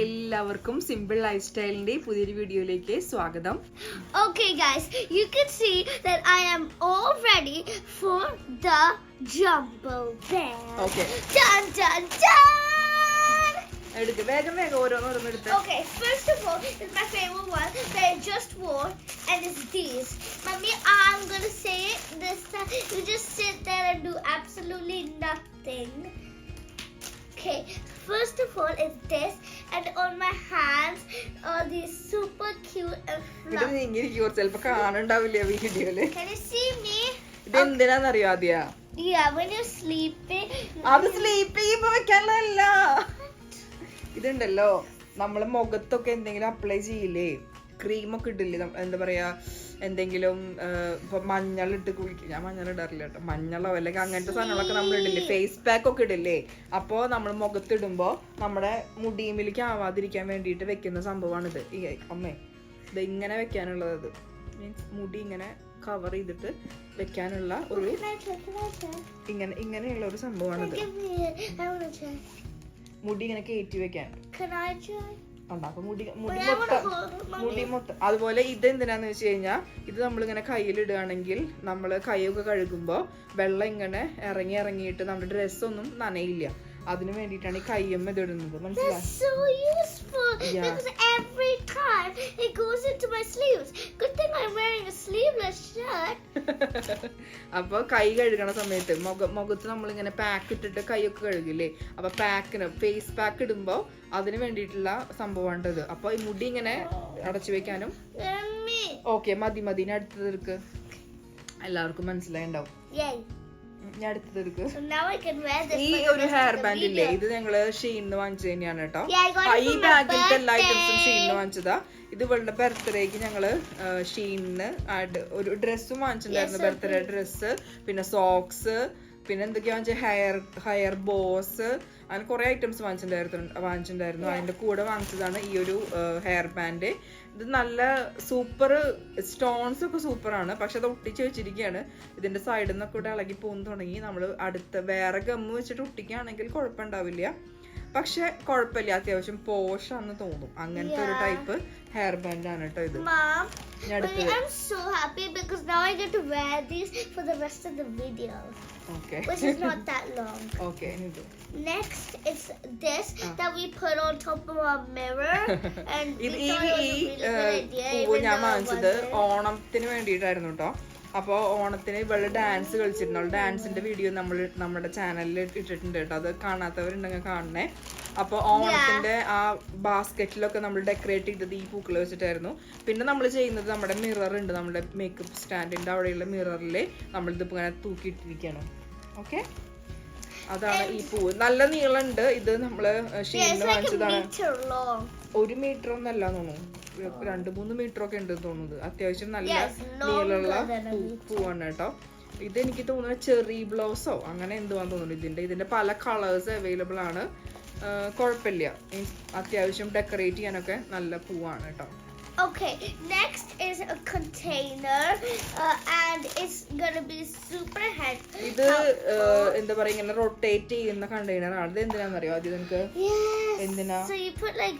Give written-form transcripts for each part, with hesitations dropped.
എല്ലാവർക്കും simple life സ്റ്റൈലിന്റെ പുതിയൊരു വീഡിയോയിലേക്ക് സ്വാഗതം. Okay guys, you can see that I am all ready for the jumbo bear. Okay. Dun dun dun! എടുക്ക് വേഗം ഓരോന്നോരോന്ന് എടുത്ത്. Okay, first of all, it's my favorite one that I just wore, and it's these. Mommy, I'm gonna say it this time. You just sit there and do absolutely nothing. Okay, first of all is this, and on my hands are these super cute and ഇത് fluffy. നീങ്ങിയിരിക്കും, ചിലപ്പോ കാണണ്ടാവില്ല വീഡിയോയില്. Can you see me? ഇത് എന്തിനാന്നറിയോ ആദ്യ? Yeah, when you're sleeping. അത് sleep ചെയ്യുമ്പോ വെക്കാനുള്ളതല്ല. ഇതുണ്ടല്ലോ, നമ്മള് മുഖത്തൊക്കെ എന്തെങ്കിലും അപ്ലൈ ചെയ്യില്ലേ, ക്രീമൊക്കെ ഇട്ടില്ലേ, എന്താ പറയാ, എന്തെങ്കിലും ഇപ്പൊ മഞ്ഞളിട്ട് കുളിക്കും. ഞാൻ മഞ്ഞൾ ഇടാറില്ല കേട്ടോ. മഞ്ഞളോ അല്ലെങ്കിൽ അങ്ങനത്തെ സാധനങ്ങളൊക്കെ നമ്മൾ ഇടില്ലേ, ഫേസ് പാക്ക് ഒക്കെ ഇടില്ലേ. അപ്പോ നമ്മൾ മുഖത്തിടുമ്പോ നമ്മുടെ മുടിയിലേക്ക് ആവാതിരിക്കാൻ വേണ്ടിയിട്ട് വെക്കുന്ന സംഭവമാണിത്. ഈ അമ്മേ, ഇത് ഇങ്ങനെ വെക്കാനുള്ളത്. അത് മീൻസ് മുടി ഇങ്ങനെ കവർ ചെയ്തിട്ട് വെക്കാനുള്ള ഒരു ഇങ്ങനെയുള്ള ഒരു സംഭവമാണിത്. മുടി ഇങ്ങനെ കയറ്റി വെക്കാൻ. മുടി മൊത്തം. അതുപോലെ ഇത് എന്തിനാന്ന് വെച്ച് കഴിഞ്ഞാൽ, ഇത് നമ്മളിങ്ങനെ കയ്യിലിടുകയാണെങ്കിൽ നമ്മൾ കൈയൊക്കെ കഴുകുമ്പോ വെള്ളം ഇങ്ങനെ ഇറങ്ങിയിട്ട് നമ്മുടെ ഡ്രസ്സൊന്നും നനയില്ല. അതിന് വേണ്ടിയിട്ടാണ് ഈ കയ്യമ്മ ഇതിടുന്നത്. മനസ്സിലായി? Because every time it goes into my sleeves. Good thing I'm wearing a sleeveless shirt. അപ്പൊ കൈ കഴുകണ സമയത്ത് മുഖത്ത് നമ്മളിങ്ങനെ പാക്ക് ഇട്ടിട്ട് കൈയൊക്കെ കഴുകില്ലേ, അപ്പൊ പാക്കിന് ഫേസ് പാക്ക് ഇടുമ്പോ അതിന് വേണ്ടിയിട്ടുള്ള സംഭവമാണിത്. അപ്പൊ ഈ മുടി ഇങ്ങനെ അടച്ചു വെക്കാനും. ഓക്കെ, മതി ഇനി അടുത്തത് എടുക്ക്. എല്ലാവർക്കും മനസ്സിലായിണ്ടാവും. ഞാൻ അടുത്തത് എടുക്ക്. ഈ ഒരു ഹെയർ ബാൻഡ് ഇല്ലേ, ഇത് ഞങ്ങള് ഷീന്ന് വാങ്ങിച്ചു തന്നെയാണ് കേട്ടോ. ഈ ബാഗിലത്തെ എല്ലാ ഐറ്റംസും ഷീന്ന് വാങ്ങിച്ചതാ. ഇത് ഇവളുടെ ബർത്ത്ഡേക്ക് ഞങ്ങള് ഷീന്ന് ഒരു ഡ്രസ്സും വാങ്ങിച്ചിട്ടുണ്ടായിരുന്നു, ബർത്ത്ഡേ ഡ്രസ്സ്, പിന്നെ സോക്സ്, പിന്നെ എന്തൊക്കെയാ വാങ്ങിച്ച ഹെയർ ബോസ്, അങ്ങനെ കുറെ ഐറ്റംസ് വാങ്ങിച്ചിട്ടുണ്ടായിരുന്നു. അതിന്റെ കൂടെ വാങ്ങിച്ചതാണ് ഈ ഒരു ഹെയർ ബാൻഡ്. ഇത് നല്ല സൂപ്പർ, സ്റ്റോൺസ് ഒക്കെ സൂപ്പറാണ്. പക്ഷെ അത് ഒട്ടിച്ച് വെച്ചിരിക്കുകയാണ്. ഇതിന്റെ സൈഡിൽ നിന്നൊക്കെ ഇവിടെ ഇളകി പോകുന്നു തുടങ്ങി. നമ്മൾ അടുത്ത വേറെ ഗമ്മ് വെച്ചിട്ട് ഒട്ടിക്കുകയാണെങ്കിൽ കുഴപ്പമുണ്ടാവില്ല. പക്ഷെ കുഴപ്പമില്ല, അത്യാവശ്യം പോഷാന്ന് തോന്നും. അങ്ങനത്തെ ഒരു ടൈപ്പ് ഹെയർ ബാൻഡ് ആണ് കേട്ടോ ഇത്. I'm so happy because now I get to wear these for the rest of the video. Okay. Which is not that long. Okay. Next is this that we put on top of our mirror, and we thought it was a really good idea. Even ഞാൻ though it വാങ്ങിച്ചത് wasn't. ഓണത്തിന് വേണ്ടിയിട്ടായിരുന്നു കേട്ടോ. അപ്പോൾ ഓണത്തിന് ഇവള് dance കളിച്ചിരുന്നു. ഡാൻസിന്റെ വീഡിയോ നമ്മുടെ ചാനലിൽ ഇട്ടിട്ടുണ്ട് കേട്ടോ. അത് കാണാത്തവരുണ്ടെങ്കിൽ കാണണേ. അപ്പോൾ ഓണത്തിന്റെ ആ ബാസ്ക്കറ്റിലൊക്കെ നമ്മൾ ഡെക്കറേറ്റ് ചെയ്തത് ഈ പൂക്കൾ വെച്ചിട്ടായിരുന്നു. പിന്നെ നമ്മൾ ചെയ്യുന്നത്, നമ്മുടെ മിറർ ഉണ്ട്, നമ്മുടെ മേക്കപ്പ് സ്റ്റാൻഡിന്റെ അവിടെയുള്ള മിററിൽ നമ്മളിതിപ്പോൾ ഇങ്ങനെ തൂക്കിയിട്ടിരിക്കുകയാണ്. ഓക്കെ, അതാണ് ഈ പൂവ്. നല്ല നീളമുണ്ട്. ഇത് നമ്മള് ഷീന്ന് വാങ്ങിച്ചതാണ്. 1 മീറ്റർ ഒന്നല്ല തോന്നുന്നു, 2-3 മീറ്റർ ഒക്കെ ഉണ്ട് തോന്നുന്നത്. അത്യാവശ്യം നല്ല നീളമുള്ള പൂവാണ് കേട്ടോ. ഇത് എനിക്ക് തോന്നുന്നത് ചെറി ബ്ലൗസോ അങ്ങനെ എന്തുവാന്ന് തോന്നുന്നു. ഇതിന്റെ പല കളേഴ്സ് അവൈലബിൾ ആണ്. കുഴപ്പമില്ല, അത്യാവശ്യം ഡെക്കറേറ്റ് ചെയ്യാനൊക്കെ നല്ല പൂവാണ് കേട്ടോ. Okay, next is a container, and it's gonna be super heavy. ഇത് എന്താ പറയാ, ഇങ്ങനെ റൊട്ടേറ്റ് ചെയ്യുന്ന കണ്ടെയ്നർ ആണ്. ഇത് എന്തിനാന്നറിയോ ആദ്യം നിനക്ക്? എന്തിനാ? So you put like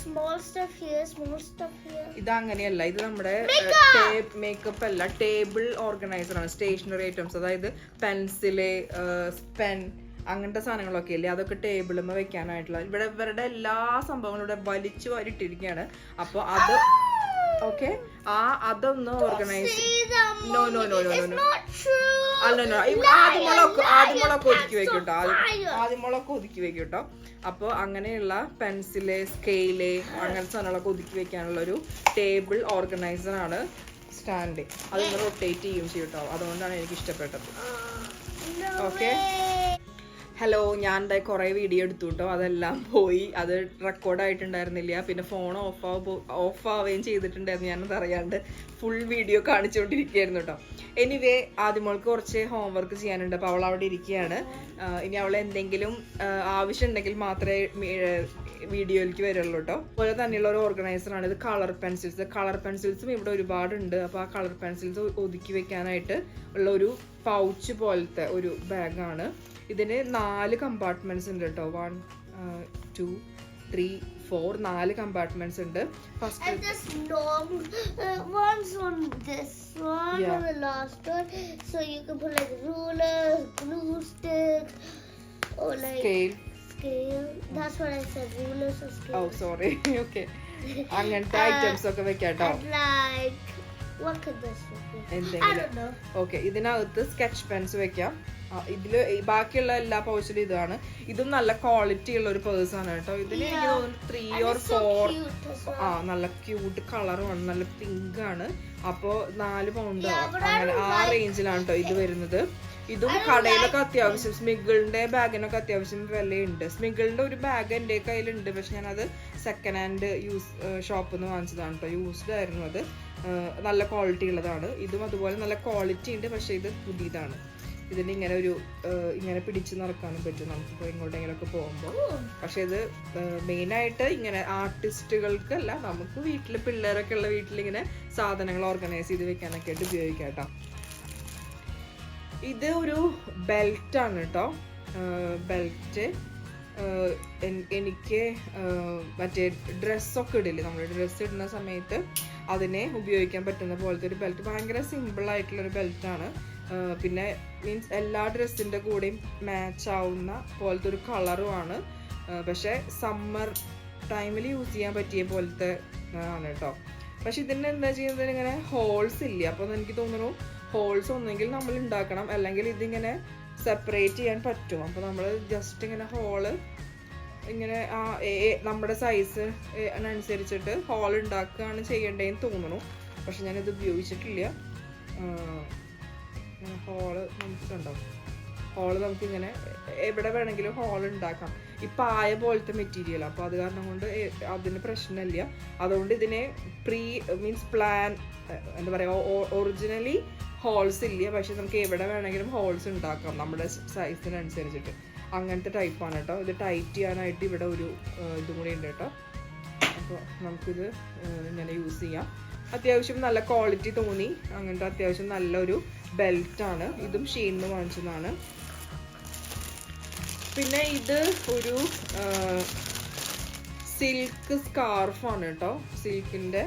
small stuff here, small stuff here. ഇത് അങ്ങനെയല്ല, ഇത് നമ്മുടെ മേക്കപ്പ് അല്ല, ടേബിൾ ഓർഗനൈസർ ആണ്. സ്റ്റേഷനറി ഐറ്റംസ്, അതായത് പെൻസില്, പെൻ, അങ്ങനത്തെ സാധനങ്ങളൊക്കെ ഇല്ലേ, അതൊക്കെ ടേബിളുമ്മ വെക്കാനായിട്ടുള്ള ഇവരുടെ എല്ലാ സംഭവങ്ങളും ഇവിടെ വലിച്ചു വാരിട്ടിരിക്കുകയാണ്. അപ്പൊ അത് ഓക്കെ, അതൊന്ന് ഓർഗനൈസ്. ആദ്യമൊളൊക്കെ ഒതുക്കി വെക്കൂട്ടോ. ആദ്യമൊളൊക്കെ ഒതുക്കി വെക്കൂട്ടോ. അപ്പോൾ അങ്ങനെയുള്ള പെൻസില്, സ്കെയില്, അങ്ങനത്തെ സാധനങ്ങളൊക്കെ ഒതുക്കി വെക്കാനുള്ള ഒരു ടേബിൾ ഓർഗനൈസർ ആണ് സ്റ്റാൻഡ്. അതൊന്ന് റൊട്ടേറ്റ് ചെയ്യും ചെയ്യൂട്ടോ. അതുകൊണ്ടാണ് എനിക്ക് ഇഷ്ടപ്പെട്ടത്. ഓക്കെ, ഹലോ, ഞാൻ കുറേ വീഡിയോ എടുത്തു കേട്ടോ. അതെല്ലാം പോയി, അത് റെക്കോർഡായിട്ടുണ്ടായിരുന്നില്ല. പിന്നെ ഫോൺ ഓഫ് ആവുകയും ചെയ്തിട്ടുണ്ടായിരുന്നു. ഞാനത് അറിയാണ്ട് ഫുൾ വീഡിയോ കാണിച്ചുകൊണ്ടിരിക്കുകയായിരുന്നു കേട്ടോ. എനിവേ, ആദ്യമോൾക്ക് കുറച്ച് ഹോംവർക്ക് ചെയ്യാനുണ്ട്. അപ്പോൾ അവൾ അവിടെ ഇരിക്കുകയാണ്. ഇനി അവൾ എന്തെങ്കിലും ആവശ്യം ഉണ്ടെങ്കിൽ മാത്രമേ വീഡിയോയിലേക്ക് വരുള്ളൂ കേട്ടോ. അതുപോലെ തന്നെയുള്ള ഒരു ഓർഗനൈസറാണ് ഇത്. കളർ പെൻസിൽസും ഇവിടെ ഒരുപാടുണ്ട്. അപ്പോൾ ആ കളർ പെൻസിൽസ് ഒതുക്കി വെക്കാനായിട്ട് ഉള്ള ഒരു പൗച്ച് പോലത്തെ ഒരു ബാഗാണ്. ഇതിന് 4 കമ്പാർട്ട്മെന്റ്സ് ഉണ്ട് കേട്ടോ. 1, 2, 3, 4, 4 കമ്പാർട്ട്മെന്റ്സ് ഉണ്ട്. First And this long one's on this one Yeah. on the last one, so you can put like rulers, glue sticks, or like scale. That's what I said, rulers or scale. Oh, sorry. Okay. അങ്ങനത്തെ items ഒക്കെ വെക്കാട്ടോ. And like, what could this be? I don't know. Okay, ഇതിനകത്ത് sketch Pence വെക്കാം. ഇതില് ബാക്കിയുള്ള എല്ലാ പൗച്ചിലും ഇതാണ്. ഇതും നല്ല ക്വാളിറ്റി ഉള്ള ഒരു പേഴ്സ് ആണ് കേട്ടോ. ഇതിന് എനിക്ക് തോന്നുന്നു 3 or 4 നല്ല ക്യൂട്ട് കളറുമാണ്, നല്ല പിങ്ക് ആണ്. അപ്പോ 4 പൗണ്ട് അങ്ങനെ ആ റേഞ്ചിലാണ് കേട്ടോ ഇത് വരുന്നത്. ഇതും കടയിലൊക്കെ അത്യാവശ്യം സ്മിഗിളിന്റെ ബാഗിനൊക്കെ അത്യാവശ്യം വിലയുണ്ട്. സ്മിഗിളിന്റെ ഒരു ബാഗ് എൻ്റെ കയ്യിലുണ്ട്, പക്ഷെ ഞാനത് സെക്കൻഡ് ഹാൻഡ് ഷോപ്പിൽ നിന്ന് വാങ്ങിച്ചതാണ് കേട്ടോ. യൂസ്ഡ് ആയിരുന്നു അത്. നല്ല ക്വാളിറ്റി ഉള്ളതാണ്. ഇതും അതുപോലെ നല്ല ക്വാളിറ്റി ഉണ്ട്, പക്ഷെ ഇത് പുതിയതാണ്. ഇതിന് ഇങ്ങനെ ഒരു ഇങ്ങനെ പിടിച്ച് നടക്കാനും പറ്റും നമുക്കിപ്പോൾ എങ്ങോട്ടെങ്കിലൊക്കെ പോകുമ്പോൾ. പക്ഷെ ഇത് മെയിനായിട്ട് ഇങ്ങനെ ആർട്ടിസ്റ്റുകൾക്കല്ല, നമുക്ക് വീട്ടിൽ പിള്ളേരൊക്കെ ഉള്ള വീട്ടിലിങ്ങനെ സാധനങ്ങൾ ഓർഗനൈസ് ചെയ്ത് വെക്കാനൊക്കെ ആയിട്ട് ഉപയോഗിക്കാം കേട്ടോ. ഇത് ഒരു ബെൽറ്റ് ആണ് കേട്ടോ. ബെൽറ്റ് എനിക്ക് മറ്റേ ഡ്രസ്സൊക്കെ ഇടില്ലേ, നമ്മൾ ഡ്രസ്സ് ഇടുന്ന സമയത്ത് അതിനെ ഉപയോഗിക്കാൻ പറ്റുന്ന പോലത്തെ ഒരു ബെൽറ്റ്. ഭയങ്കര സിമ്പിൾ ആയിട്ടുള്ളൊരു ബെൽറ്റാണ്. പിന്നെ മീൻസ് എല്ലാ ഡ്രസ്സിൻ്റെ കൂടെയും മാച്ച് ആവുന്ന പോലത്തെ ഒരു കളറുമാണ്. പക്ഷെ സമ്മർ ടൈമിൽ യൂസ് ചെയ്യാൻ പറ്റിയ പോലത്തെ ആണ് കേട്ടോ. പക്ഷെ ഇതിൻ്റെ എന്താ ചെയ്യുന്നത്, ഇങ്ങനെ ഹോൾസ് ഇല്ല. അപ്പോൾ എനിക്ക് തോന്നുന്നു ഹോൾസ് ഒന്നെങ്കിൽ നമ്മൾ ഉണ്ടാക്കണം, അല്ലെങ്കിൽ ഇതിങ്ങനെ സെപ്പറേറ്റ് ചെയ്യാൻ പറ്റും. അപ്പോൾ നമ്മൾ ജസ്റ്റ് ഇങ്ങനെ ഹോള് ഇങ്ങനെ നമ്മുടെ സൈസ് അനുസരിച്ചിട്ട് ഹോൾ ഉണ്ടാക്കുകയാണ് ചെയ്യേണ്ടതെന്ന് തോന്നുന്നു. പക്ഷെ ഞാനിത് ഉപയോഗിച്ചിട്ടില്ല. ഹോള് നമുക്ക് ഉണ്ടാവും. ഹോള് നമുക്കിങ്ങനെ എവിടെ വേണമെങ്കിലും ഹോൾ ഉണ്ടാക്കാം. ഈ പായ പോലത്തെ മെറ്റീരിയൽ, അപ്പോൾ അത് കാരണം കൊണ്ട് അതിന് പ്രശ്നമില്ല. അതുകൊണ്ട് ഇതിനെ പ്ലാൻ എന്താ പറയുക, ഒറിജിനലി ഹോൾസ് ഇല്ല, പക്ഷെ നമുക്ക് എവിടെ വേണമെങ്കിലും ഹോൾസ് ഉണ്ടാക്കാം നമ്മുടെ സൈസിനനുസരിച്ചിട്ട്. അങ്ങനത്തെ ടൈപ്പാണ് കേട്ടോ. ഇത് ടൈറ്റ് ചെയ്യാനായിട്ട് ഇവിടെ ഒരു ഇതും കൂടി ഉണ്ട് കേട്ടോ. അപ്പോൾ നമുക്കിത് ഇങ്ങനെ യൂസ് ചെയ്യാം. അത്യാവശ്യം നല്ല ക്വാളിറ്റി തോന്നി. അങ്ങനത്തെ അത്യാവശ്യം നല്ലൊരു ബെൽറ്റാണ്. ഇതും ഷീനിന്ന് വാങ്ങിച്ചതാണ്. പിന്നെ ഇത് ഒരു സിൽക്ക് സ്കാർഫാണ് കേട്ടോ, സിൽക്കിൻ്റെ.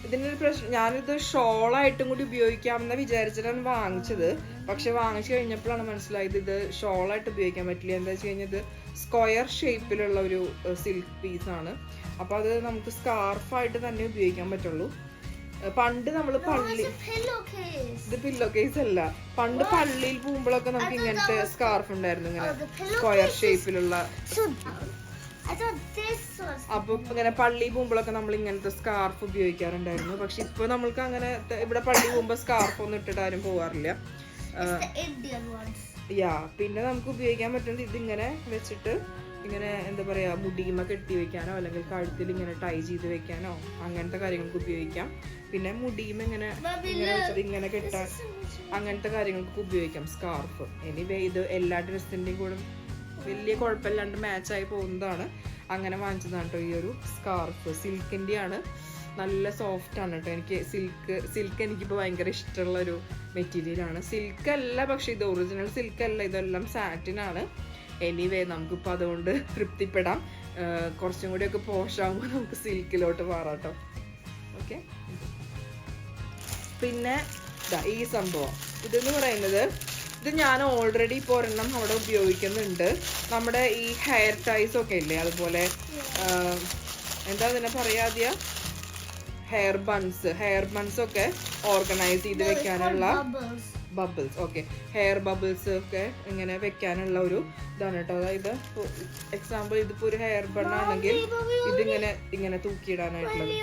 ഇതിനൊരു പ്രശ്നം, ഞാനിത് ഷോളായിട്ടും കൂടി ഉപയോഗിക്കാമെന്ന് വിചാരിച്ചിട്ടാണ് വാങ്ങിച്ചത്. പക്ഷെ വാങ്ങിച്ചു കഴിഞ്ഞപ്പോഴാണ് മനസ്സിലായത് ഇത് ഷോളായിട്ട് ഉപയോഗിക്കാൻ പറ്റില്ല. എന്താ വെച്ച് കഴിഞ്ഞാൽ ഇത് സ്ക്വയർ ഷേപ്പിലുള്ള ഒരു സിൽക്ക് പീസാണ്. അപ്പോൾ അത് നമുക്ക് സ്കാർഫായിട്ട് തന്നെ ഉപയോഗിക്കാൻ പറ്റുള്ളൂ. പണ്ട് നമ്മൾ ഇത് പില്ലോ കേസ് അല്ല, പണ്ട് പള്ളിയിൽ പോകുമ്പോഴൊക്കെ നമുക്ക് ഇങ്ങനത്തെ സ്കാർഫ് ഉണ്ടായിരുന്നു, ഇങ്ങനെ സ്ക്വയർ ഷേപ്പിലുള്ള. അപ്പൊ ഇങ്ങനെ പള്ളി പോകുമ്പോഴൊക്കെ നമ്മൾ ഇങ്ങനത്തെ സ്കാർഫ് ഉപയോഗിക്കാറുണ്ടായിരുന്നു. പക്ഷെ ഇപ്പൊ നമ്മൾക്ക് അങ്ങനെ ഇവിടെ പള്ളി പോകുമ്പോ സ്കാർഫ് ഒന്നും ഇട്ടിട്ട് ആരും പോകാറില്ല. പിന്നെ നമുക്ക് ഉപയോഗിക്കാൻ പറ്റുന്നത് ഇതിങ്ങനെ വെച്ചിട്ട് ഇങ്ങനെ എന്താ പറയാ, മുടിയുമ കെട്ടി വെക്കാനോ അല്ലെങ്കിൽ കഴുത്തിൽ ഇങ്ങനെ ടൈ ചെയ്ത് വെക്കാനോ അങ്ങനത്തെ കാര്യങ്ങൾക്ക് ഉപയോഗിക്കാം. പിന്നെ മുടിയുമ ഇങ്ങനെ വെച്ചിട്ട് ഇങ്ങനെ കെട്ടാൻ അങ്ങനത്തെ കാര്യങ്ങൾക്ക് ഉപയോഗിക്കാം സ്കാർഫ്. എനിവേ ഇത് എല്ലാ ഡ്രസ്സിന്റെയും കൂടെ വലിയ കുഴപ്പമില്ലാണ്ട് മാച്ചായി പോകുന്നതാണ്. അങ്ങനെ വാങ്ങിച്ചതാണ് കേട്ടോ ഈ ഒരു സ്കാർഫ്. സിൽക്കിൻ്റെ ആണ്, നല്ല സോഫ്റ്റ് ആണ് കേട്ടോ. എനിക്ക് സിൽക്ക് എനിക്കിപ്പോൾ ഭയങ്കര ഇഷ്ടമുള്ള ഒരു മെറ്റീരിയലാണ്. സിൽക്ക് അല്ല, പക്ഷെ ഇത് ഒറിജിനൽ സിൽക്ക് അല്ല, ഇതെല്ലാം സാറ്റിനാണ്. എനിവേ നമുക്കിപ്പോൾ അതുകൊണ്ട് തൃപ്തിപ്പെടാം. കുറച്ചും കൂടിയൊക്കെ പോഷാകുമ്പോൾ നമുക്ക് സിൽക്കിലോട്ട് മാറാം കേട്ടോ. ഓക്കെ, പിന്നെ ഈ സംഭവം ഇതെന്ന് പറയുന്നത്, ഇത് ഞാൻ ഓൾറെഡി ഇപ്പോൾ ഒരെണ്ണം അവിടെ ഉപയോഗിക്കുന്നുണ്ട്. നമ്മുടെ ഈ ഹെയർ ടൈസ് ഒക്കെ ഇല്ലേ, അതുപോലെ എന്താ ഇതിനെ പറയാതെയാ, ഹെയർ ബൺസ് ഒക്കെ ഓർഗനൈസ് ചെയ്ത് വെക്കാനുള്ള ബബിൾസ്. ഓക്കെ, ഹെയർ ബബിൾസ് ഒക്കെ ഇങ്ങനെ വെക്കാനുള്ള ഒരു ഇതാണ് കേട്ടോ. അതായത് എക്സാമ്പിൾ ഇതിപ്പോൾ ഒരു ഹെയർ ബൺ ആണെങ്കിൽ ഇതിങ്ങനെ തൂക്കിയിടാനായിട്ടുള്ളത്.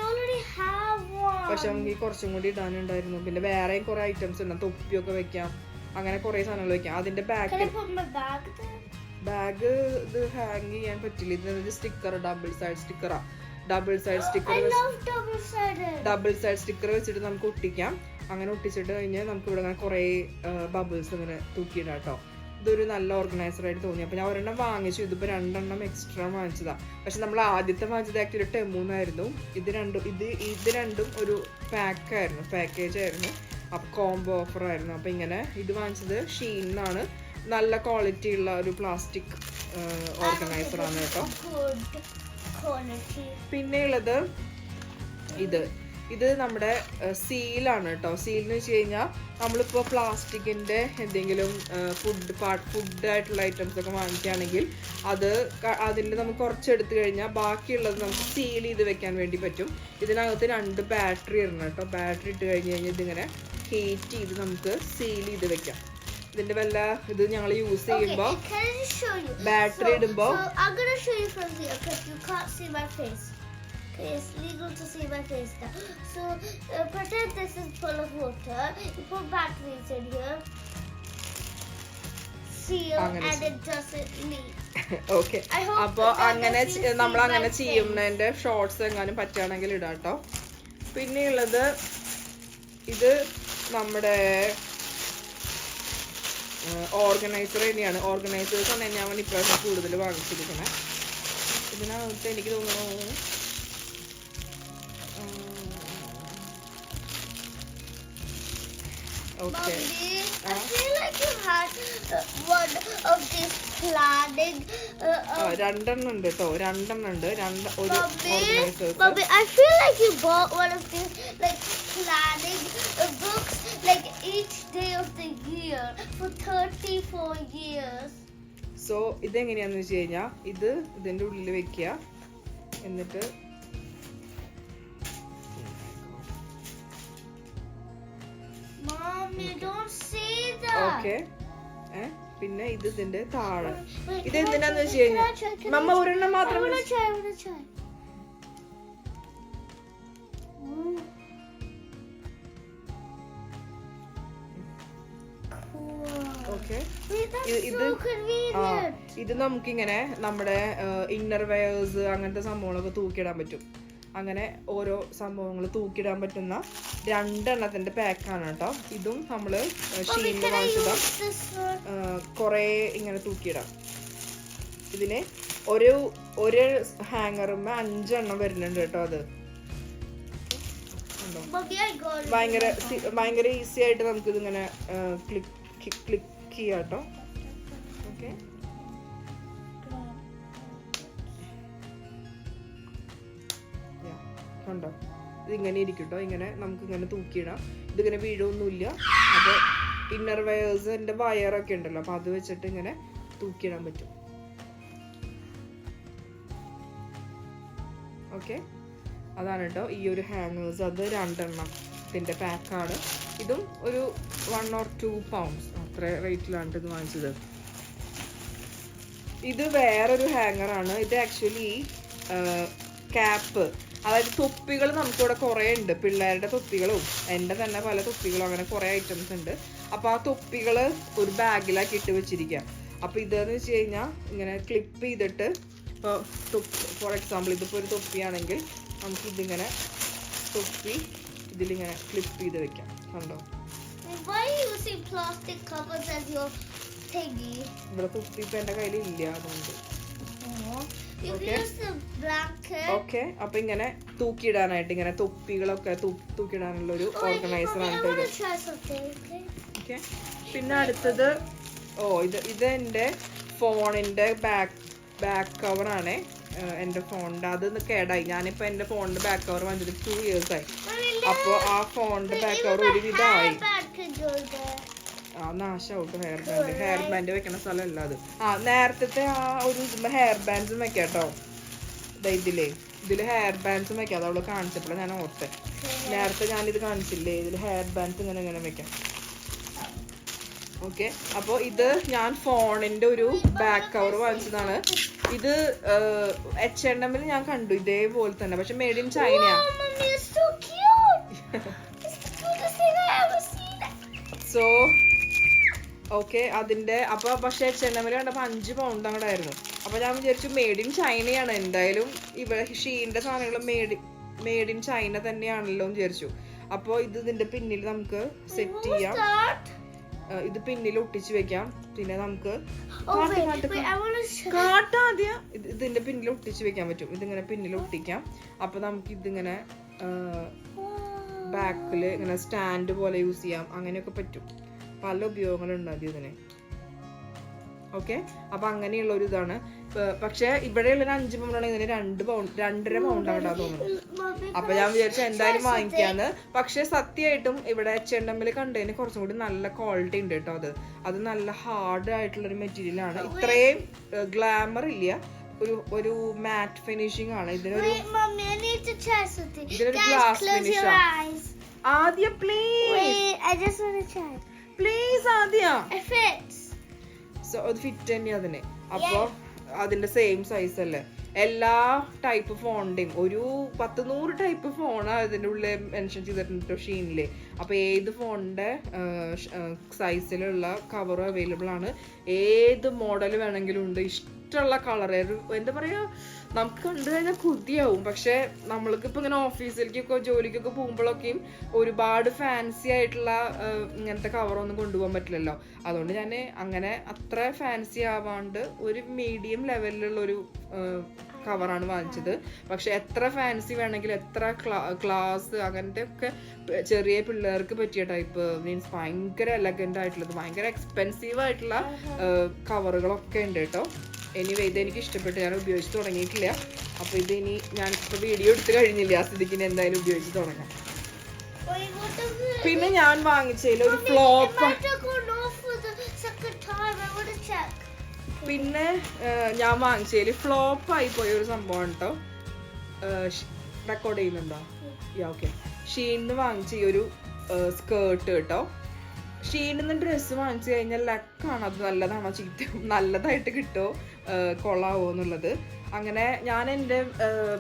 പക്ഷെ നമുക്ക് കുറച്ചും കൂടി ഇടാനുണ്ടായിരുന്നു. പിന്നെ വേറെയും കുറെ ഐറ്റംസ് ഉണ്ട്, തൊപ്പിയൊക്കെ വെക്കാം, അങ്ങനെ കുറെ സാധനങ്ങൾ വെക്കാം. അതിന്റെ ബാഗ് ഇത് ഹാങ് ചെയ്യാൻ പറ്റില്ല. ഇത് സ്റ്റിക്കർ, ഡബിൾ സൈഡ് സ്റ്റിക്കർ വെച്ചിട്ട് നമുക്ക് ഒട്ടിക്കാം. അങ്ങനെ ഒട്ടിച്ചിട്ട് കഴിഞ്ഞാൽ നമുക്ക് ഇവിടെ അങ്ങനെ കുറെ ബബിൾസ് ഇങ്ങനെ തൂക്കിയിടാം കേട്ടോ. ഇതൊരു നല്ല ഓർഗനൈസർ ആയിട്ട് തോന്നി. അപ്പോൾ ഞാൻ ഒരെണ്ണം വാങ്ങിച്ചു, ഇതിപ്പോൾ 2 എക്സ്ട്രാ വാങ്ങിച്ചതാ. പക്ഷെ നമ്മൾ ആദ്യത്തെ വാങ്ങിച്ചത് ആക്ച്വലി ടെമൂന്നായിരുന്നു. ഇത് രണ്ടും ഒരു പാക്കേജ് ആയിരുന്നു. അപ്പോൾ കോംബോ ഓഫർ ആയിരുന്നു. അപ്പോൾ ഇങ്ങനെ ഇത് വാങ്ങിച്ചത് ഷീനിന്നാണ്. നല്ല ക്വാളിറ്റി ഉള്ള ഒരു പ്ലാസ്റ്റിക് ഓർഗനൈസർ ആണ് കേട്ടോ. quality. പിന്നെ ഉള്ളത് ഇത് നമ്മുടെ സീലാണ് കേട്ടോ. സീൽ എന്ന് വെച്ച് കഴിഞ്ഞാൽ നമ്മളിപ്പോ പ്ലാസ്റ്റിക്കിന്റെ എന്തെങ്കിലും ഫുഡ് ആയിട്ടുള്ള ഐറ്റംസ് ഒക്കെ വാങ്ങിക്കുകയാണെങ്കിൽ അതിൽ നമുക്ക് കുറച്ചെടുത്ത് കഴിഞ്ഞാൽ ബാക്കിയുള്ളത് നമുക്ക് സീൽ ചെയ്ത് വെക്കാൻ വേണ്ടി പറ്റും. ഇതിനകത്ത് 2 ബാറ്ററി ഇടണം കേട്ടോ. ബാറ്ററി ഇട്ട് കഴിഞ്ഞ് കഴിഞ്ഞാൽ ഇതിങ്ങനെ ഹീറ്റ് ചെയ്ത് നമുക്ക് സീൽ ചെയ്ത് വെക്കാം. ഇതിന്റെ വല്ല ഇത് ഞങ്ങൾ യൂസ് ചെയ്യുമ്പോ ബാറ്ററി ഇടുമ്പോ I'm gonna show you from here because you can't see my face. Okay, it's legal to see my face now. So pretend this is full of water. You put batteries in here. Seal and it doesn't leak. Okay. അപ്പൊ അങ്ങനെ നമ്മൾ അങ്ങനെ ചെയ്യുന്നതിന്റെ shorts എങ്ങാനും പറ്റുകയാണെങ്കിൽ ഇടാം കേട്ടോ. പിന്നെയുള്ളത് ഇത് നമ്മുടെ ഓർഗനൈസർ തന്നെയാണ്. ഓർഗനൈസേഴ്സ് ആണ് ഞാൻ ഇപ്രാവശ്യം കൂടുതൽ വാങ്ങിച്ചിരിക്കണേ. ഇതിനകത്ത് എനിക്ക് തോന്നുന്നു okay. I feel like you had one of these planning. രണ്ടെണ്ണം ഉണ്ട് കേട്ടോ. രണ്ടെണ്ണം ഉണ്ട്. ഒരു organisers. Mommy, I feel like you bought one of these like planning books like each day of the year for 34 years. So ഇതെങ്ങനെയാന്ന് വെച്ച് കഴിഞ്ഞാൽ ഇതിന്റെ ഉള്ളിൽ വെക്കുക. എന്നിട്ട് Mommy, don't say that. Okay. പിന്നെ ഇതിന്റെ താഴെ ഇത് എന്തിനാന്ന് വെച്ച് കഴിഞ്ഞാൽ മമ്മ ഒരെണ്ണം മാത്രം I wanna try. Okay. Convenient. ഇത് നമുക്കിങ്ങനെ നമ്മുടെ ഇന്നർ വെയേഴ്സ് അങ്ങനത്തെ സംഭവങ്ങളൊക്കെ തൂക്കിയിടാൻ പറ്റും. അങ്ങനെ ഓരോ സംഭവങ്ങൾ തൂക്കിയിടാൻ പറ്റുന്ന 2 എണ്ണത്തിന്റെ പാക്കാണ് കേട്ടോ. ഇതും നമ്മള് ഷീനിൽ വാങ്ങിച്ചതാ. കൊറേ ഇങ്ങനെ തൂക്കിയിടാം. ഇതിന് ഒരു ഹാങ്ങറുമ്മ 5 എണ്ണം വരുന്നുണ്ട് കേട്ടോ. അത് ഭയങ്കര ഈസി ആയിട്ട് നമുക്ക് ഇതിങ്ങനെ ക്ലിക്ക് ചെയ്യാം കേട്ടോ. ഓക്കെ. കണ്ടോ, ഇതിങ്ങനെ ഇരിക്കും കേട്ടോ. ഇങ്ങനെ നമുക്ക് ഇങ്ങനെ തൂക്കിയിടാം. ഇതിങ്ങനെ വീഴൊന്നുമില്ല. അത് ഇന്നർ വയേഴ്സിന്റെ വയറൊക്കെ ഉണ്ടല്ലോ, അപ്പൊ അത് വെച്ചിട്ട് ഇങ്ങനെ തൂക്കിയിടാൻ പറ്റും. ഓക്കെ. അതാണ് കേട്ടോ ഈ ഒരു ഹാങ്ങേഴ്സ്. അത് 2 എണ്ണത്തിന്റെ പാക്കാണ്. ഇതും ഒരു 1 or 2 pounds അത്ര റേറ്റിലാണ് ഇത് വാങ്ങിച്ചത്. ഇത് വേറൊരു ഹാങ്ങറാണ്. ഇത് ആക്ച്വലി ക്യാപ്പ്, അതായത് തൊപ്പികൾ നമുക്കിവിടെ കുറേ ഉണ്ട്. പിള്ളേരുടെ തൊപ്പികളും എൻ്റെ തന്നെ പല തൊപ്പികളും അങ്ങനെ കുറേ ഐറ്റംസ് ഉണ്ട്. അപ്പോൾ ആ തൊപ്പികൾ ഒരു ബാഗിലാക്കി ഇട്ട് വെച്ചിരിക്കാം. അപ്പോൾ ഇതെന്ന് വെച്ച് കഴിഞ്ഞാൽ ഇങ്ങനെ ക്ലിപ്പ് ചെയ്തിട്ട്, ഇപ്പോൾ ഫോർ എക്സാമ്പിൾ ഇതിപ്പോൾ ഒരു തൊപ്പിയാണെങ്കിൽ നമുക്കിതിങ്ങനെ തൊപ്പി ഇതിലിങ്ങനെ ക്ലിപ്പ് ചെയ്ത് വെക്കാം. കണ്ടോ? ഇവിടെ തൊപ്പി ഇപ്പം എൻ്റെ കയ്യിൽ ഇല്ല, അതുകൊണ്ട്. ഓക്കെ. അപ്പൊ ഇങ്ങനെ തൂക്കിയിടാനായിട്ട് ഇങ്ങനെ തൊപ്പികളൊക്കെ തൂക്കിയിടാനുള്ള ഒരു ഓർഗനൈസർ ആണ് ഇത്. ഓക്കെ. പിന്നെ അടുത്തത് ഇത് എൻ്റെ ഫോണിന്റെ ബാക്ക് കവർ ആണ്. എൻ്റെ ഫോണിന്റെ അത് കേടായി. ഞാനിപ്പോ എൻ്റെ ഫോണിന്റെ ബാക്ക് കവർ വാങ്ങിച്ചിട്ട് 2 years ആയി. അപ്പോൾ ആ ഫോണിന്റെ ബാക്ക് കവർ ഒരുവിധമായി. നാശാവട്ടെ. ഹെയർ ബാൻഡ് വെക്കണ സ്ഥലമല്ല അത്. നേരത്തെ ആ ഒരു ഹെയർ ബാൻഡ്സും വെക്കാം കേട്ടോ. ഇതില് ഹെയർ ബാൻഡ്സും വെക്കാം. അത് അവള് കാണിച്ചപ്പോഴാണ് ഞാൻ ഓർത്തെ. നേരത്തെ ഞാനിത് കാണിച്ചില്ലേ, ഇതിൽ ഹെയർ ബാൻഡ്സ് ഇങ്ങനെ വെക്കാം. ഓക്കെ. അപ്പോൾ ഇത് ഞാൻ ഫോണിന്റെ ഒരു ബാക്ക് കവർ വാങ്ങിച്ചതാണ്. ഇത് H&M ഞാൻ കണ്ടു ഇതേപോലെ തന്നെ, പക്ഷെ മെയ്ഡ് ഇൻ ചൈനയാ. So okay. അതിന്റെ അപ്പൊ പക്ഷെ H&M കണ്ടപ്പോ 5 pound അങ്ങോട്ടായിരുന്നു. അപ്പൊ ഞാൻ വിചാരിച്ചു മെയ്ഡ് ഇൻ ചൈനയാണ്, എന്തായാലും ഇവിടെ ഷീന്റെ സാധനങ്ങൾ മെയ്ഡ് ഇൻ ചൈന തന്നെയാണല്ലോ എന്ന് വിചാരിച്ചു. അപ്പൊ ഇതിന്റെ പിന്നിൽ നമുക്ക് സെറ്റ് ചെയ്യാം. ഇത് പിന്നിൽ ഒട്ടിച്ച് വെക്കാം. പിന്നെ നമുക്ക് ഇതിന്റെ പിന്നിൽ ഒട്ടിച്ച് വെക്കാൻ പറ്റും. ഇതിങ്ങനെ പിന്നിൽ ഒട്ടിക്കാം. അപ്പൊ നമുക്ക് ഇതിങ്ങനെ ബാക്കിൽ ഇങ്ങനെ സ്റ്റാൻഡ് പോലെ യൂസ് ചെയ്യാം. അങ്ങനെയൊക്കെ പറ്റും. പല ഉപയോഗങ്ങളുണ്ട് ഇതിന്. ഓക്കെ. അപ്പൊ അങ്ങനെയുള്ള ഒരു ഇതാണ്. പക്ഷെ ഇവിടെയുള്ള 5 പൗണ്ട് ആണെങ്കിൽ ഇതിന് 2 പൗണ്ട് 2.5 പൗണ്ട് അവിടെ തോന്നുന്നു. അപ്പൊ ഞാൻ വിചാരിച്ചു എന്തായാലും വാങ്ങിക്കാന്ന്. പക്ഷെ സത്യമായിട്ടും ഇവിടെ H&M കണ്ടതിന് കുറച്ചും കൂടി നല്ല ക്വാളിറ്റി ഉണ്ട് കേട്ടോ. അത് നല്ല ഹാർഡ് ആയിട്ടുള്ള ഒരു മെറ്റീരിയൽ ആണ്. ഇത്രയും ഗ്ലാമർ ഇല്ല, ഒരു മാറ്റ് ഫിനിഷിംഗ് ആണ്. ഇതിനൊരു ഗ്ലാസ് ഫിനിഷ്. ആദ്യ പ്ലീസ് ആദ്യ സോ അത് ഫിറ്റ് തന്നെയാ അതിന്. അപ്പൊ അതിന്റെ സെയിം സൈസ് അല്ലേ. എല്ലാ ടൈപ്പ് ഫോണിന്റെയും ഒരു 100 ടൈപ്പ് ഫോണാ ഇതിന്റെ ഉള്ളിൽ മെൻഷൻ ചെയ്തിട്ടുണ്ട് ഷീനില്. അപ്പൊ ഏത് ഫോണിന്റെ സൈസിലുള്ള കവറും അവൈലബിൾ ആണ്. ഏത് മോഡൽ വേണമെങ്കിലും ഉണ്ട്. ഇഷ്ടമുള്ള കളർ എന്താ പറയാ, നമുക്ക് കണ്ടു കഴിഞ്ഞാൽ കൊതിയാവും. പക്ഷെ നമ്മൾക്ക് ഇപ്പൊ ഇങ്ങനെ ഓഫീസിലേക്കൊക്കെ ജോലിക്കൊക്കെ പോകുമ്പോഴൊക്കെയും ഒരുപാട് ഫാൻസി ആയിട്ടുള്ള ഇങ്ങനത്തെ കവറൊന്നും കൊണ്ടുപോകാൻ പറ്റില്ലല്ലോ. അതുകൊണ്ട് ഞാൻ അങ്ങനെ അത്ര ഫാൻസി ആവാണ്ട് ഒരു മീഡിയം ലെവലിലുള്ള ഒരു കവറാണ് വാങ്ങിച്ചത്. പക്ഷെ എത്ര ഫാൻസി വേണമെങ്കിലും എത്ര ക്ലാസ് അങ്ങനത്തെ ഒക്കെ ചെറിയ പിള്ളേർക്ക് പറ്റിയ ടൈപ്പ് മീൻസ് ഭയങ്കര എലഗന്റ് ആയിട്ടുള്ളത്, ഭയങ്കര എക്സ്പെൻസീവ് ആയിട്ടുള്ള കവറുകളൊക്കെ ഉണ്ട് കേട്ടോ. എനിവേ ഇതെനിക്ക് ഇഷ്ടപ്പെട്ടു, ഞാൻ ഉപയോഗിച്ച് തുടങ്ങിയിട്ടില്ല. അപ്പൊ ഇതിനി ഞാനിപ്പോ വീഡിയോ എടുത്ത് കഴിഞ്ഞില്ല, ആ സ്ഥിതിക്ക് എന്തായാലും ഉപയോഗിച്ച് തുടങ്ങാം. പിന്നെ ഞാൻ വാങ്ങിച്ചതിൽ ഒരു ഫ്ലോപ്പ്, പിന്നെ ഞാൻ വാങ്ങിച്ചതിൽ ഫ്ലോപ്പ് ആയി പോയ ഒരു സംഭവം കേട്ടോ. റെക്കോർഡ് ചെയ്യുന്നുണ്ടോ? ഓക്കെ. ഷീനിന്ന് വാങ്ങിച്ച ഈ ഒരു സ്കേർട്ട് കേട്ടോ. ഷീനിന്ന് ഡ്രസ്സ് വാങ്ങിച്ചു കഴിഞ്ഞാൽ ലക്കാണ്, അത് നല്ലതാണോ ചീത്ത, നല്ലതായിട്ട് കിട്ടുമോ കൊള്ളാവോ എന്നുള്ളത്. അങ്ങനെ ഞാൻ എൻ്റെ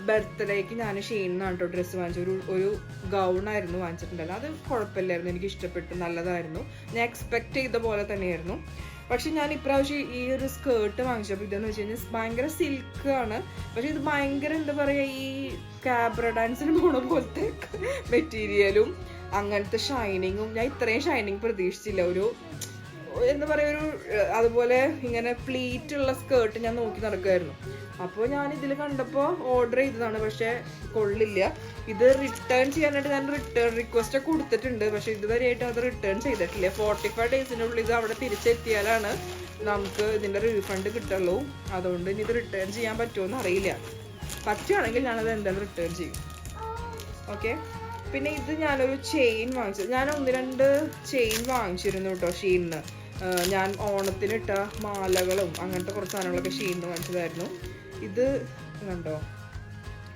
ബർത്ത്ഡേക്ക് ഞാൻ ഷീനിന്നാണ് കേട്ടോ ഡ്രസ്സ് വാങ്ങിച്ചു. ഒരു ഗൗണായിരുന്നു വാങ്ങിച്ചിട്ടുണ്ടായിരുന്നു. അത് കുഴപ്പമില്ലായിരുന്നു, എനിക്ക് ഇഷ്ടപ്പെട്ടു, നല്ലതായിരുന്നു. ഞാൻ എക്സ്പെക്ട് ചെയ്ത പോലെ തന്നെയായിരുന്നു. പക്ഷെ ഞാൻ ഇപ്രാവശ്യം ഈ ഒരു സ്കേർട്ട് വാങ്ങിച്ചപ്പോൾ ഇതെന്ന് വെച്ച് കഴിഞ്ഞാൽ ഭയങ്കര സിൽക്ക് ആണ്. പക്ഷെ ഇത് ഭയങ്കര എന്താ പറയുക, ഈ കാബ്ര ഡാൻസിന് പോണ പോലത്തെ മെറ്റീരിയലും അങ്ങനത്തെ ഷൈനിങ്ങും. ഞാൻ ഇത്രയും ഷൈനിങ് പ്രതീക്ഷിച്ചില്ല. ഒരു എന്താ പറയുക, ഒരു അതുപോലെ ഇങ്ങനെ പ്ലീറ്റ് ഉള്ള സ്കേർട്ട് ഞാൻ നോക്കി നടക്കുമായിരുന്നു. അപ്പോൾ ഞാൻ ഇതിൽ കണ്ടപ്പോൾ ഓർഡർ ചെയ്തതാണ്, പക്ഷെ കൊള്ളില്ല. ഇത് റിട്ടേൺ ചെയ്യാനായിട്ട് ഞാൻ റിട്ടേൺ റിക്വസ്റ്റ് ഒക്കെ കൊടുത്തിട്ടുണ്ട്. പക്ഷെ ഇതുവരെയായിട്ട് അത് റിട്ടേൺ ചെയ്തിട്ടില്ല. 45 ഡേയ്സിനുള്ളിൽ ഇത് അവിടെ തിരിച്ചെത്തിയാലാണ് നമുക്ക് ഇതിൻ്റെ റീഫണ്ട് കിട്ടുള്ളൂ. അതുകൊണ്ട് ഇനി ഇത് റിട്ടേൺ ചെയ്യാൻ പറ്റുമോയെന്ന് അറിയില്ല. പറ്റുകയാണെങ്കിൽ ഞാനത് എന്തായാലും റിട്ടേൺ ചെയ്യും. ഓക്കെ. പിന്നെ ഇത് ഞാനൊരു ചെയിൻ വാങ്ങിച്ചു. ഞാൻ 1-2 ചെയിൻ വാങ്ങിച്ചിരുന്നു കേട്ടോ ഷീനിന്ന്. ഞാൻ ഓണത്തിനിട്ട മാലകളും അങ്ങനത്തെ കുറച്ച് സാധനങ്ങളൊക്കെ ഷീനിന്ന് വാങ്ങിച്ചതായിരുന്നു. ഇത് കണ്ടോ,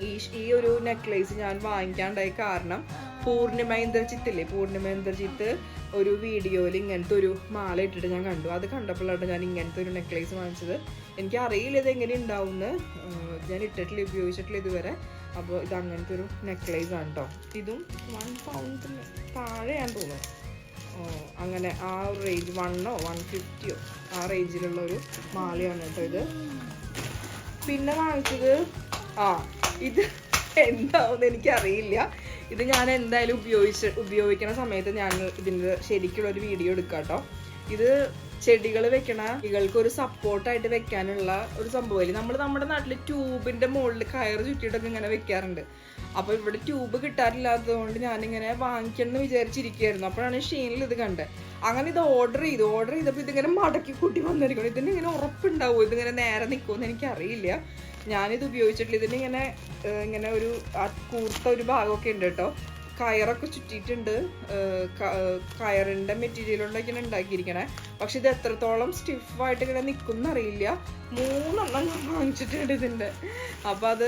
ഈ ഒരു നെക്ലേസ് ഞാൻ വാങ്ങിക്കാണ്ടായ കാരണം പൂർണിമ ഇന്ദ്രജിത്തില്ലേ, പൂർണിമ ഇന്ദ്രജിത്ത് ഒരു വീഡിയോയിൽ ഇങ്ങനത്തെ ഒരു മാല ഇട്ടിട്ട് ഞാൻ കണ്ടു. അത് കണ്ടപ്പോഴാണ് ഞാൻ ഇങ്ങനത്തെ ഒരു നെക്ലേസ് വാങ്ങിച്ചത്. എനിക്ക് അറിയില്ല ഇത് എങ്ങനെ ഉണ്ടാവുമെന്ന്, ഞാൻ ഇട്ടിട്ടില്ല, ഉപയോഗിച്ചിട്ടില്ല ഇതുവരെ. അപ്പോൾ ഇത് അങ്ങനത്തെ ഒരു നെക്ലേസ് ആണ് കേട്ടോ. ഇതും 1 പൗണ്ടിന് താഴെയാന്ന് തോന്നുന്നു. അങ്ങനെ ആ റേഞ്ച് 1 or 150 ആ റേഞ്ചിലുള്ള ഒരു മാലയാണ് കേട്ടോ ഇത്. പിന്നെ വാങ്ങിച്ചത് ഇത് എന്താവുമെന്ന് എനിക്കറിയില്ല. ഇത് ഞാൻ എന്തായാലും ഉപയോഗിക്കുന്ന സമയത്ത് ഞാൻ ഇതിൻ്റെ ശരിക്കുള്ള ഒരു വീഡിയോ എടുക്കാം കേട്ടോ. ഇത് ചെടികൾ വെക്കണ ചെടികൾക്ക് ഒരു സപ്പോർട്ടായിട്ട് വെക്കാനുള്ള ഒരു സംഭവമില്ലേ, നമ്മുടെ നാട്ടിൽ ട്യൂബിന്റെ മുകളിൽ കയറ് ചുറ്റിയിട്ടൊക്കെ ഇങ്ങനെ വെക്കാറുണ്ട്. അപ്പൊ ഇവിടെ ട്യൂബ് കിട്ടാറില്ലാത്തത് കൊണ്ട് ഞാനിങ്ങനെ വാങ്ങിക്കണം എന്ന് വിചാരിച്ചിരിക്കുകയായിരുന്നു. അപ്പോഴാണ് ഷീനിൽ ഇത് കണ്ടത്. അങ്ങനെ ഇത് ഓർഡർ ചെയ്തപ്പോൾ ഇതിങ്ങനെ മടക്കി കൂട്ടി വന്നിരിക്കണം. ഇതിന് ഇങ്ങനെ ഉറപ്പുണ്ടാവുമോ, ഇതിങ്ങനെ നേരെ നിൽക്കുമെന്ന് എനിക്കറിയില്ല. ഞാനിത് ഉപയോഗിച്ചിട്ടില്ല. ഇതിന് ഇങ്ങനെ ഒരു കൂർത്ത ഒരു ഭാഗമൊക്കെ ഉണ്ട് കേട്ടോ. കയറൊക്കെ ചുറ്റിയിട്ടുണ്ട്. കയറിൻ്റെ മെറ്റീരിയൽ കൊണ്ടൊക്കെ ഉണ്ടാക്കിയിരിക്കണേ. പക്ഷെ ഇത് എത്രത്തോളം സ്റ്റിഫായിട്ട് ഇങ്ങനെ നിൽക്കും എന്നറിയില്ല. 3 എണ്ണം ഞാൻ വാങ്ങിച്ചിട്ടുണ്ട് ഇതിൻ്റെ. അപ്പം അത്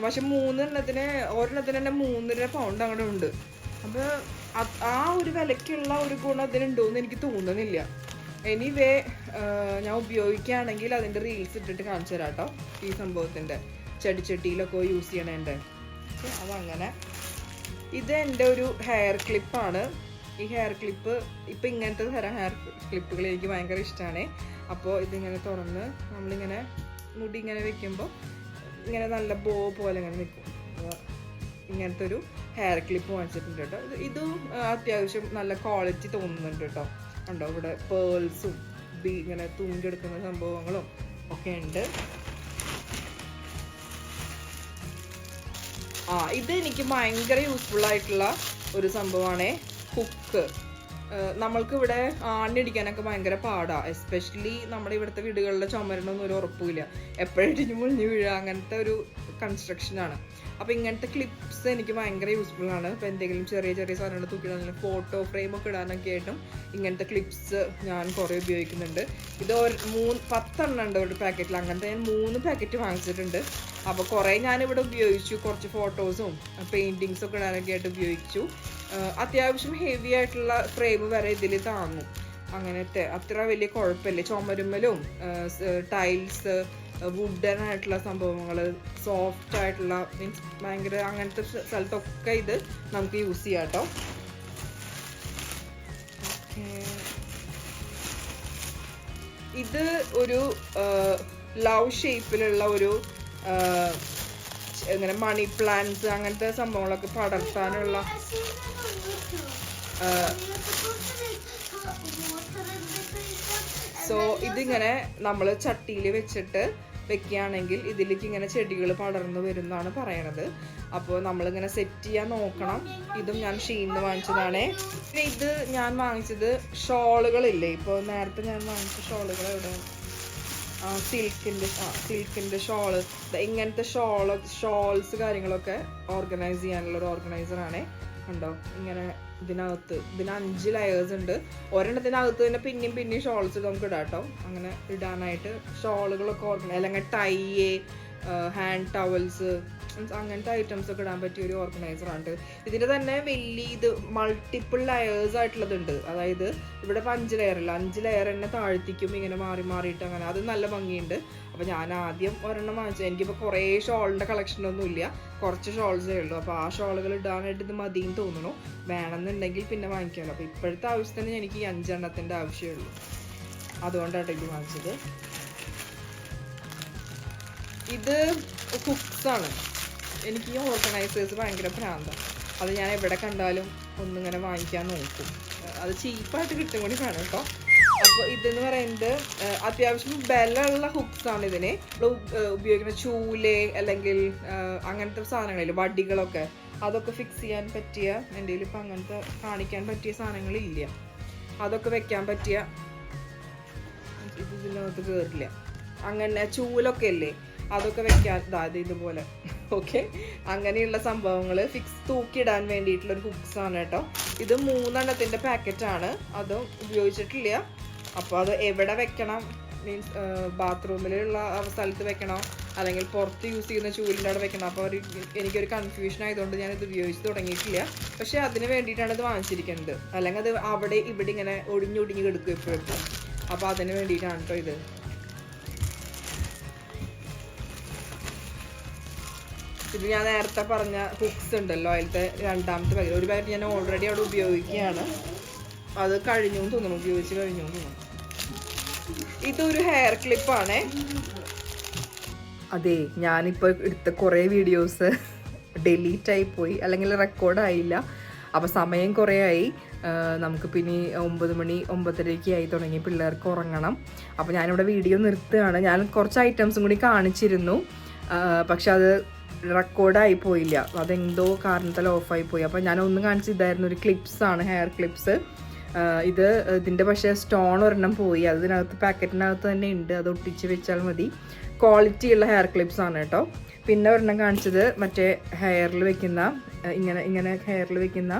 പക്ഷെ 3 എണ്ണത്തിന് ഒരെണ്ണത്തിന് തന്നെ 3.5 പൗണ്ട് അങ്ങനെ ഉണ്ട്. അപ്പോൾ ആ ഒരു വിലക്കുള്ള ഒരു ഗുണം അതിനുണ്ടോയെന്ന് എനിക്ക് തോന്നുന്നില്ല. എനിവേ ഞാൻ ഉപയോഗിക്കുകയാണെങ്കിൽ അതിൻ്റെ റീൽസ് ഇട്ടിട്ട് കാണിച്ചു തരാം കേട്ടോ. ഈ സംഭവത്തിൻ്റെ ചെടിച്ചട്ടിയിലൊക്കെ യൂസ് ചെയ്യണേൻ്റെ. അതങ്ങനെ. ഇത് എൻ്റെ ഒരു ഹെയർ ക്ലിപ്പാണ്. ഈ ഹെയർ ക്ലിപ്പ് ഇപ്പം ഇങ്ങനത്തെ തരം ഹെയർ ക്ലിപ്പുകൾ എനിക്ക് ഭയങ്കര ഇഷ്ടമാണ്. അപ്പോൾ ഇതിങ്ങനെ തുറന്ന് നമ്മളിങ്ങനെ മുടി ഇങ്ങനെ വെക്കുമ്പോൾ ഇങ്ങനെ നല്ല ബോ പോലെ ഇങ്ങനെ നിൽക്കും. ഇങ്ങനത്തെ ഒരു ഹെയർ ക്ലിപ്പ് വാങ്ങിച്ചിട്ടുണ്ട് കേട്ടോ. ഇതും അത്യാവശ്യം നല്ല ക്വാളിറ്റി തോന്നുന്നുണ്ട് കേട്ടോ. ഉണ്ടോ, ഇവിടെ പേൾസും ഇങ്ങനെ തൂങ്ങിയെടുക്കുന്ന സംഭവങ്ങളും ഒക്കെ ഉണ്ട്. ഇത് എനിക്ക് ഭയങ്കര യൂസ്ഫുൾ ആയിട്ടുള്ള ഒരു സംഭവമാണ്. ഹുക്ക് നമ്മൾക്ക് ഇവിടെ ആണിടിക്കാനൊക്കെ ഭയങ്കര പാടാ. എസ്പെഷ്യലി നമ്മുടെ ഇവിടുത്തെ വീടുകളിലെ ചുമരിനൊന്നും ഒരു ഉറപ്പില്ല, എപ്പോഴും മുഴിഞ്ഞു വീഴുക, അങ്ങനത്തെ ഒരു കൺസ്ട്രക്ഷനാണ്. അപ്പോൾ ഇങ്ങനത്തെ ക്ലിപ്സ് എനിക്ക് ഭയങ്കര യൂസ്ഫുൾ ആണ്. ഇപ്പോൾ എന്തെങ്കിലും ചെറിയ ചെറിയ സാധനങ്ങൾ തൂക്കിയിടാൻ, ഫോട്ടോ ഫ്രെയിമൊക്കെ ഇടാനൊക്കെ ആയിട്ടും ഇങ്ങനത്തെ ക്ലിപ്സ് ഞാൻ കുറേ ഉപയോഗിക്കുന്നുണ്ട്. ഇത് 10 എണ്ണം ഉണ്ട് ഒരു പാക്കറ്റിൽ. അങ്ങനത്തെ ഞാൻ 3 പാക്കറ്റ് വാങ്ങിച്ചിട്ടുണ്ട്. അപ്പോൾ കുറേ ഞാനിവിടെ ഉപയോഗിച്ചു. കുറച്ച് ഫോട്ടോസും പെയിൻറ്റിങ്സും ഒക്കെ ഇടാനൊക്കെ ആയിട്ട് ഉപയോഗിച്ചു. അത്യാവശ്യം ഹെവി ആയിട്ടുള്ള ഫ്രെയിം വരെ ഇതിൽ താങ്ങും. അങ്ങനത്തെ അത്ര വലിയ കുഴപ്പമില്ല. ചുമരുമ്മലും ടൈൽസ്, വുഡൻ ആയിട്ടുള്ള സംഭവങ്ങൾ, സോഫ്റ്റ് ആയിട്ടുള്ള മീൻസ് ഭയങ്കര അങ്ങനത്തെ സ്ഥലത്തൊക്കെ ഇത് നമുക്ക് യൂസ് ചെയ്യാം കേട്ടോ. ഇത് ഒരു ലവ് ഷേപ്പിലുള്ള ഒരു ഇങ്ങനെ മണി പ്ലാന്റ്സ് അങ്ങനത്തെ സംഭവങ്ങളൊക്കെ പടർത്താനുള്ള സോ ഇതിങ്ങനെ നമ്മൾ ചട്ടിയിൽ വെച്ചിട്ട് വെക്കുകയാണെങ്കിൽ ഇതിലേക്ക് ഇങ്ങനെ ചെടികൾ പടർന്നു വരുന്നതാണ് പറയണത്. അപ്പോൾ നമ്മളിങ്ങനെ സെറ്റ് ചെയ്യാൻ നോക്കണം. ഇതും ഞാൻ ഷീന്ന് വാങ്ങിച്ചതാണേ. പിന്നെ ഇത് ഞാൻ വാങ്ങിച്ചത് ഷോളുകളില്ലേ, ഇപ്പോൾ നേരത്തെ ഞാൻ വാങ്ങിച്ച ഷോളുകൾ എവിടെ, സിൽക്കിൻ്റെ ഷോള്, ഇങ്ങനത്തെ ഷോൾസ് കാര്യങ്ങളൊക്കെ ഓർഗനൈസ് ചെയ്യാനുള്ള ഒരു ഓർഗനൈസറാണേ. ഉണ്ടോ ഇങ്ങനെ ഇതിന് 5 ലെയേഴ്സ് ഉണ്ട്. ഒരെണ്ണത്തിനകത്ത് തന്നെ പിന്നെയും ഷോൾസ് നമുക്ക് ഇടാം കേട്ടോ. അങ്ങനെ ഇടാനായിട്ട് ഷോളുകളൊക്കെ അല്ലെങ്കിൽ ടൈ, ഹാൻഡ് ടവൽസ്, അങ്ങനത്തെ ഐറ്റംസ് ഒക്കെ ഇടാൻ പറ്റിയ ഒരു ഓർഗനൈസറാണ്. ഇതിൻ്റെ തന്നെ വലിയ മൾട്ടിപ്പിൾ ലെയേഴ്സ് ആയിട്ടുള്ളതുണ്ട്. അതായത് ഇവിടെ ഇപ്പോൾ 5 ലെയറില്ല, 5 ലെയർ തന്നെ താഴ്ത്തിക്കും ഇങ്ങനെ മാറിയിട്ട് അങ്ങനെ. അത് നല്ല ഭംഗിയുണ്ട്. അപ്പോൾ ഞാൻ ആദ്യം ഒരെണ്ണം വാങ്ങിച്ചത്. എനിക്കിപ്പോൾ കുറേ ഷോളിൻ്റെ കളക്ഷനൊന്നും ഇല്ല, കുറച്ച് ഷോൾസേ ഉള്ളൂ. അപ്പോൾ ആ ഷോളുകൾ ഇടാനായിട്ട് ഇത് മതിയെന്ന് തോന്നുന്നു. വേണമെന്നുണ്ടെങ്കിൽ പിന്നെ വാങ്ങിക്കാമല്ലോ. അപ്പോൾ ഇപ്പോഴത്തെ ആവശ്യത്തിന് എനിക്ക് ഈ 5 എണ്ണത്തിൻ്റെ ആവശ്യമേ ഉള്ളൂ. അതുകൊണ്ടാണ് ഇത് വാങ്ങിച്ചത്. ഇത് ഹുക്സാണ്. എനിക്ക് ഈ ഓർഗനൈസേഴ്സ് ഭയങ്കര ഭ്രാന്താണ്. അത് ഞാൻ എവിടെ കണ്ടാലും ഒന്നിങ്ങനെ വാങ്ങിക്കാൻ നോക്കും. അത് ചീപ്പായിട്ട് കിട്ടും കൂടി വേണം കേട്ടോ. അപ്പോൾ ഇതെന്ന് പറയുന്നത് അത്യാവശ്യം ബലമുള്ള ഹുക്സാണ്. ഇതിന് ഉപയോഗിക്കുന്ന ചൂല് അല്ലെങ്കിൽ അങ്ങനത്തെ സാധനങ്ങളില്ല, വടികളൊക്കെ, അതൊക്കെ ഫിക്സ് ചെയ്യാൻ പറ്റിയ, എൻ്റെ കയ്യിൽ ഇപ്പം അങ്ങനത്തെ കാണിക്കാൻ പറ്റിയ സാധനങ്ങളില്ല. അതൊക്കെ വെക്കാൻ പറ്റിയ, ഇതിനകത്ത് കയറില്ല. അങ്ങനെ ചൂലൊക്കെ ഇല്ലേ, അതൊക്കെ വെക്കാൻ ഇതുപോലെ. ഓക്കെ, അങ്ങനെയുള്ള സംഭവങ്ങൾ തൂക്കിയിടാൻ വേണ്ടിയിട്ടുള്ളൊരു ഹുക്സാണ് കേട്ടോ. ഇത് 3 എണ്ണത്തിൻ്റെ പാക്കറ്റാണ്. അതും ഉപയോഗിച്ചിട്ടില്ല. അപ്പോൾ അത് എവിടെ വെക്കണം, മീൻസ് ബാത്റൂമിലുള്ള സ്ഥലത്ത് വെക്കണോ അല്ലെങ്കിൽ പുറത്ത് യൂസ് ചെയ്യുന്ന ചൂലിൻ്റെ അവിടെ വെക്കണം. അപ്പോൾ എനിക്കൊരു കൺഫ്യൂഷൻ ആയതുകൊണ്ട് ഞാനിത് ഉപയോഗിച്ച് തുടങ്ങിയിട്ടില്ല. പക്ഷേ അതിന് വേണ്ടിയിട്ടാണ് ഇത് വാങ്ങിച്ചിരിക്കുന്നത്. അല്ലെങ്കിൽ അത് അവിടെ ഇവിടെ ഇങ്ങനെ ഒടിഞ്ഞൊടിഞ്ഞ് കിടക്കും എപ്പോഴും. അപ്പോൾ അതിന് വേണ്ടിയിട്ടാണ് കേട്ടോ ഇത്. ഇത് ഞാൻ നേരത്തെ പറഞ്ഞ ഹുക്സ് ഉണ്ടല്ലോ, അതിലത്തെ 2ാമത്തെ പാക്കറ്റ്. ഒരു പാക്കറ്റ് ഞാൻ ഓൾറെഡി അവിടെ ഉപയോഗിക്കുകയാണ്. അത് കഴിഞ്ഞു തോന്നുന്നു, ഉപയോഗിച്ച് കഴിഞ്ഞു തോന്നുന്നു. ഇതൊരു ഹെയർ ക്ലിപ്പാണേ. അതെ, ഞാനിപ്പോൾ എടുത്ത കുറേ വീഡിയോസ് ഡിലീറ്റ് ആയി പോയി, അല്ലെങ്കിൽ റെക്കോർഡായില്ല. അപ്പോൾ സമയം കുറേ ആയി. നമുക്ക് പിന്നെ 9 മണി 9:30 ആയി തുടങ്ങി, പിള്ളേർക്ക് ഉറങ്ങണം. അപ്പോൾ ഞാനിവിടെ വീഡിയോ നിർത്തുകയാണ്. ഞാൻ കുറച്ച് ഐറ്റംസും കൂടി കാണിച്ചിരുന്നു, പക്ഷെ അത് റെക്കോർഡായി പോയില്ല. അതെന്തോ കാരണത്താൽ ഓഫായി പോയി. അപ്പോൾ ഞാനൊന്നും കാണിച്ച് ഇതായിരുന്നു, ഒരു ക്ലിപ്സാണ്, ഹെയർ ക്ലിപ്സ്. ഇതിൻ്റെ പക്ഷേ സ്റ്റോൺ ഒരെണ്ണം പോയി. അതിനകത്ത് പാക്കറ്റിനകത്ത് തന്നെ ഉണ്ട്, അത് ഒട്ടിച്ച് വെച്ചാൽ മതി. ക്വാളിറ്റിയുള്ള ഹെയർ ക്ലിപ്സാണ് കേട്ടോ. പിന്നെ ഒരെണ്ണം കാണിച്ചത് മറ്റേ ഹെയറിൽ വെക്കുന്ന ഇങ്ങനെ ഹെയറിൽ വെക്കുന്ന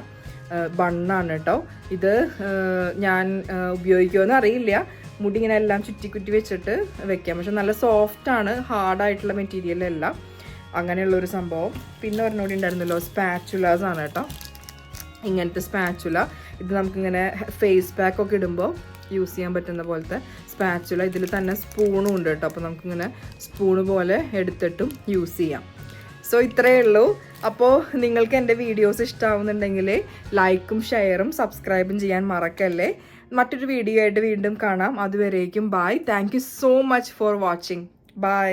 ബണ്ണാണ് കേട്ടോ. ഇത് ഞാൻ ഉപയോഗിക്കുമെന്ന് അറിയില്ല. മുടി ഇങ്ങനെ എല്ലാം ചുറ്റി വെച്ചിട്ട് വെക്കാം. പക്ഷെ നല്ല സോഫ്റ്റാണ്, ഹാർഡായിട്ടുള്ള മെറ്റീരിയലല്ല. അങ്ങനെയുള്ളൊരു സംഭവം. പിന്നെ ഒരെണ്ണോടി ഉണ്ടായിരുന്നല്ലോ, സ്പാച്ചുലാസ് ആണ് കേട്ടോ. ഇങ്ങനത്തെ സ്പാച്ചുല. ഇത് നമുക്കിങ്ങനെ ഫേസ് പാക്കൊക്കെ ഇടുമ്പോൾ യൂസ് ചെയ്യാൻ പറ്റുന്ന പോലത്തെ സ്പാച്ചുല. ഇതിൽ തന്നെ സ്പൂണും ഉണ്ട് കേട്ടോ. അപ്പോൾ നമുക്കിങ്ങനെ സ്പൂണ് പോലെ എടുത്തിട്ടും യൂസ് ചെയ്യാം. സോ ഇത്രയേ ഉള്ളൂ. അപ്പോൾ നിങ്ങൾക്ക് എൻ്റെ വീഡിയോസ് ഇഷ്ടമാവുന്നുണ്ടെങ്കിൽ ലൈക്കും ഷെയറും സബ്സ്ക്രൈബും ചെയ്യാൻ മറക്കല്ലേ. മറ്റൊരു വീഡിയോ ആയിട്ട് വീണ്ടും കാണാം. അതുവരേക്കും bye. Thank you so much for watching. By.